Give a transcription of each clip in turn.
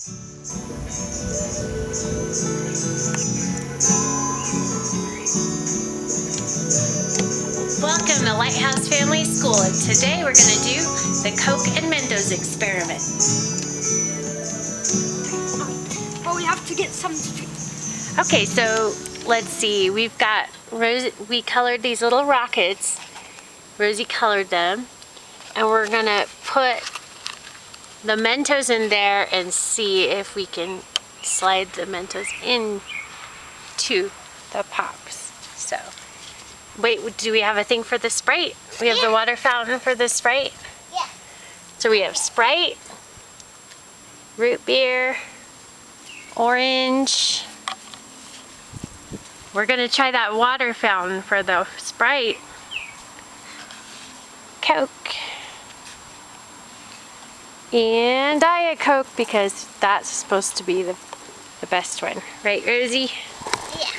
Welcome to Lighthouse Family School, and today we're going to do the Coke and Mentos experiment. Oh, we have to get some. Okay, so let's see. We've got we colored these little rockets. Rosie colored them, and we're going to put the Mentos in there and see if we can slide the Mentos into the pops. So, wait, do we have a thing for the Sprite? We have the water fountain for the Sprite? Yeah. So we have Sprite, root beer, orange. We're gonna try that water fountain for the Sprite. Coke. And Diet Coke, because that's supposed to be the best one. Right, Rosie? Yeah.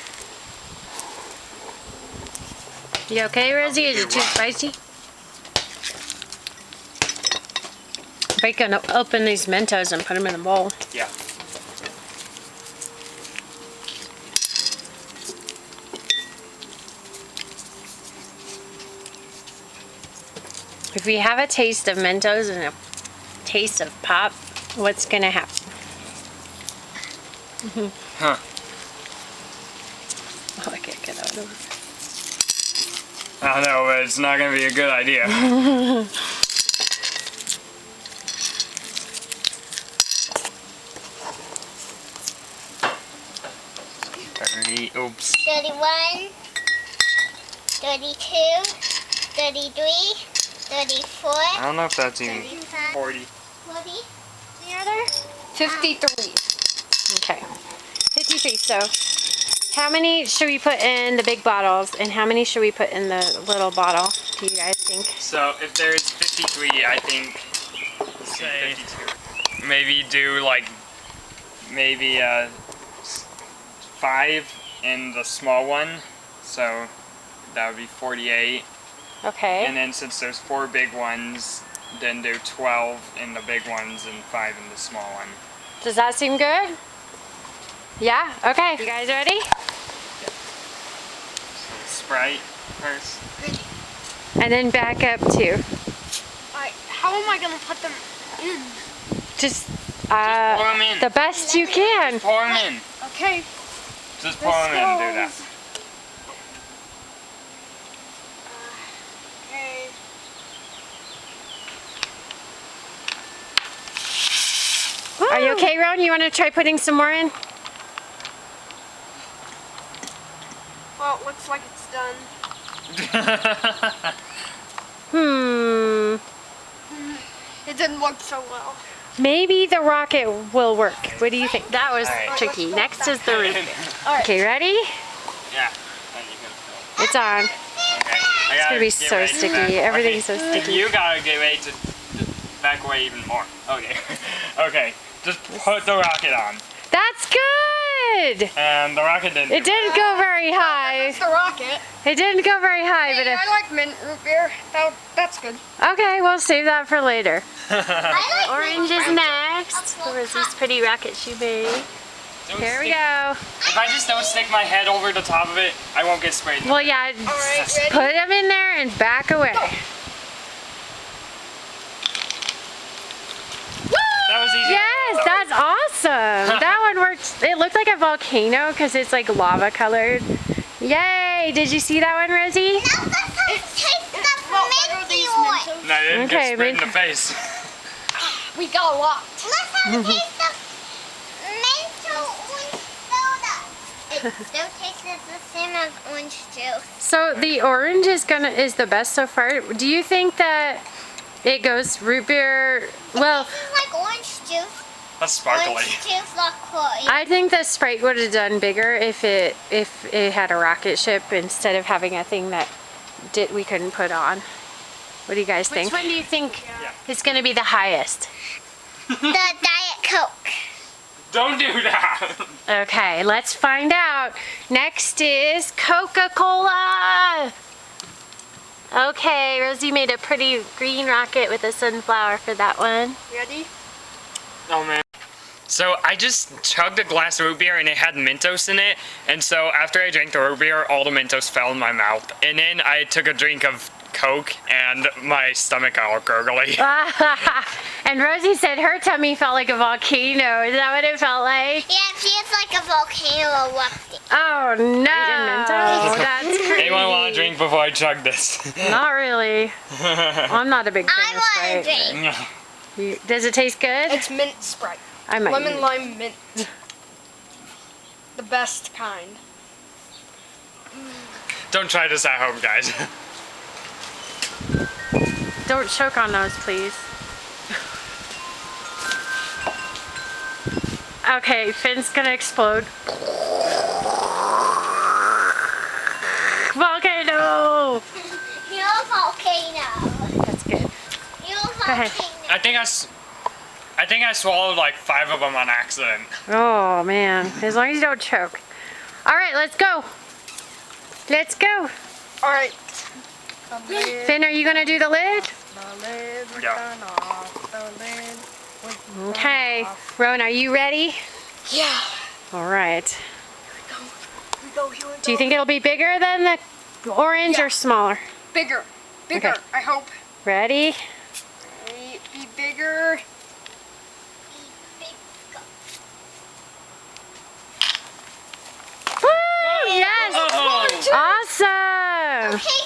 You okay, Rosie? Is it too spicy? We're gonna open these Mentos and put them in a bowl. Yeah. If we have a taste of Mentos and a taste of pop, what's gonna happen? Huh. Oh, I can't get out of it. I don't know, but it's not gonna be a good idea. Oops. 31, 32, 33, 34. I don't know if that's even 40. 40. The other? 53. Okay. 53. So, how many should we put in the big bottles, and how many should we put in the little bottle? Do you guys think? So if there's 53, I think, say, 52. Maybe do like, maybe 5 in the small one. So that would be 48. Okay. And then since there's 4 big ones, then do 12 in the big ones and 5 in the small one. Does that seem good? Yeah? Okay. You guys ready? So Sprite first. And then back up too. Alright, how am I gonna put them in? Just, pour 'em in. the best you can. Pour them in. Okay. Just pour them in and do that. Okay. Are you okay, Ron? You want to try putting some more in? Well, it looks like it's done. It didn't look so well. Maybe the rocket will work. What do you think? That was Alright. tricky. Next is the root beer. Alright. Okay, ready? Yeah. Then you can fill. It's on. Okay. It's gonna be so sticky. Everything's so sticky. You gotta get ready to back away even more. Okay. Okay. Just put the rocket on. That's good! And the rocket didn't. It didn't go very high. That's the rocket. It didn't go very high, but Hey, I like mint root beer. That's good. okay, we'll save that for later. I Orange is next. Rosie's pretty rocket she made. Don't Here we stick- go. If I just don't stick my head over the top of it, I won't get sprayed. Well, yeah, Alright, ready? put them in there and back away. That was easy. Yes, that's awesome. That one worked. It looked like a volcano because it's like lava colored. Yay! Did you see that one, Rosie? No, I didn't Okay, get sprayed in but- the face. We got a lot. Let's have a taste of mental orange soda. It still tastes the same as orange juice. So the orange is the best so far. Do you think that it goes root beer? Well, This is like orange juice. That's sparkly. Orange juice LaCroix. I think the Sprite would have done bigger if it had a rocket ship instead of having a thing that we couldn't put on. What do you guys think? Which one do you think is going to be the highest? The Diet Coke. Don't do that. Okay, let's find out. Next is Coca-Cola. Okay, Rosie made a pretty green rocket with a sunflower for that one. Ready? Oh man. So I just chugged a glass of root beer and it had Mentos in it. And so after I drank the root beer, all the Mentos fell in my mouth. And then I took a drink of Coke and my stomach got all gurgly. And Rosie said her tummy felt like a volcano. Is that what it felt like? Yeah, she is like a volcano erupting. Oh no, that's crazy. Anyone want a drink before I chug this? Not really. I'm not a big fan of I want a Sprite. drink. Does it taste good? It's mint Sprite. I might. Lemon lime mint. The best kind. Don't try this at home, guys. Don't choke on those, please. Okay, Finn's gonna explode. Volcano! You're a volcano. That's good. You're a ahead. volcano. I think I swallowed like 5 of them on accident. Oh man, as long as you don't choke. All right, let's go. Let's go. All right. Finn, are you gonna do the lid? Yeah. Okay. Rowan, are you ready? Yeah. All right. Here we go. Do you think it'll be bigger than the orange Yeah. or smaller? Bigger? Bigger, Okay. I hope. Ready? Be bigger. Woo! Yes! Oh. Awesome! Okay,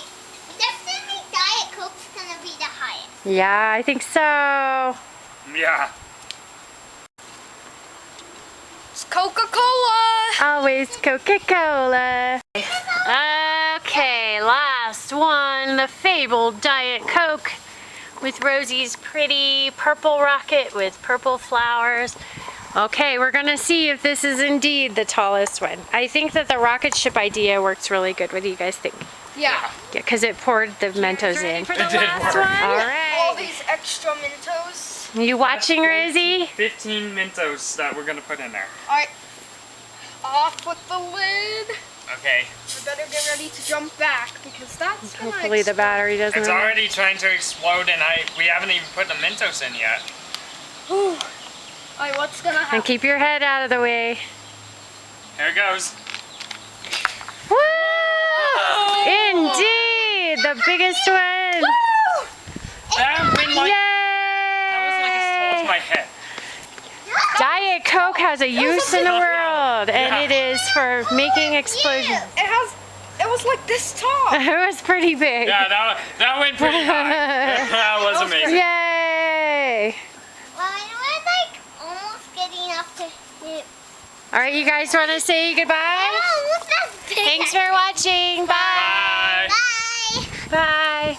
definitely Diet Coke's gonna be the highest. Yeah, I think so. Yeah. It's Coca-Cola. Always Coca-Cola. Okay, last one, the fabled Diet Coke with Rosie's pretty purple rocket with purple flowers. Okay, we're gonna see if this is indeed the tallest one. I think that the rocket ship idea works really good. What do you guys think? Yeah. Yeah, because it poured the Mentos ready in. for It did work. All All right. these extra Mentos. You watching, Rosie? 15 Mentos that we're gonna put in there. All right. Off with the lid. Okay. I better get ready to jump back because that's gonna Hopefully the battery doesn't It's run out. already trying to explode and we haven't even put the Mentos in yet. Whew. All right, what's gonna happen? And keep your head out of the way. Here it goes. Woo! Indeed, the biggest one. That went like, that was like as tall as Yay! my head. Diet Coke has a use in the world, and Yeah. it is for making explosions. It was like this tall. It was pretty big. Yeah, that went pretty high. That was amazing. Yay! Well, we're like almost getting up to it. All right, you guys want to say goodbye? Almost as big. Thanks for watching. Bye. Bye. Bye. Bye.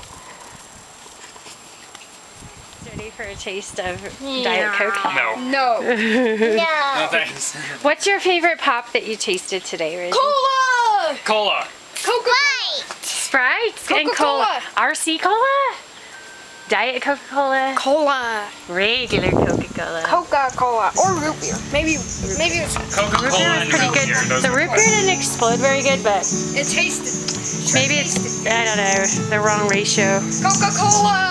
Ready for a taste of Diet Coke? No. No. No No. thanks. What's your favorite pop that you tasted today, Rosie? Cola. Cola. Coca. Right. Sprite and cola. Coca-Cola. RC Cola? Diet Coca-Cola? Cola. Regular Coca-Cola. Coca-Cola or root beer. Maybe it's Coca-Cola Root beer was and pretty root good. beer. Those The are root cool. beer didn't explode very good, but it tasted. maybe it's, I don't know, the wrong ratio. Coca-Cola.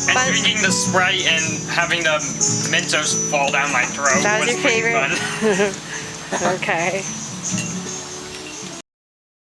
And drinking the Sprite and having the Mentos fall down my throat That was your pretty favorite? fun. Okay.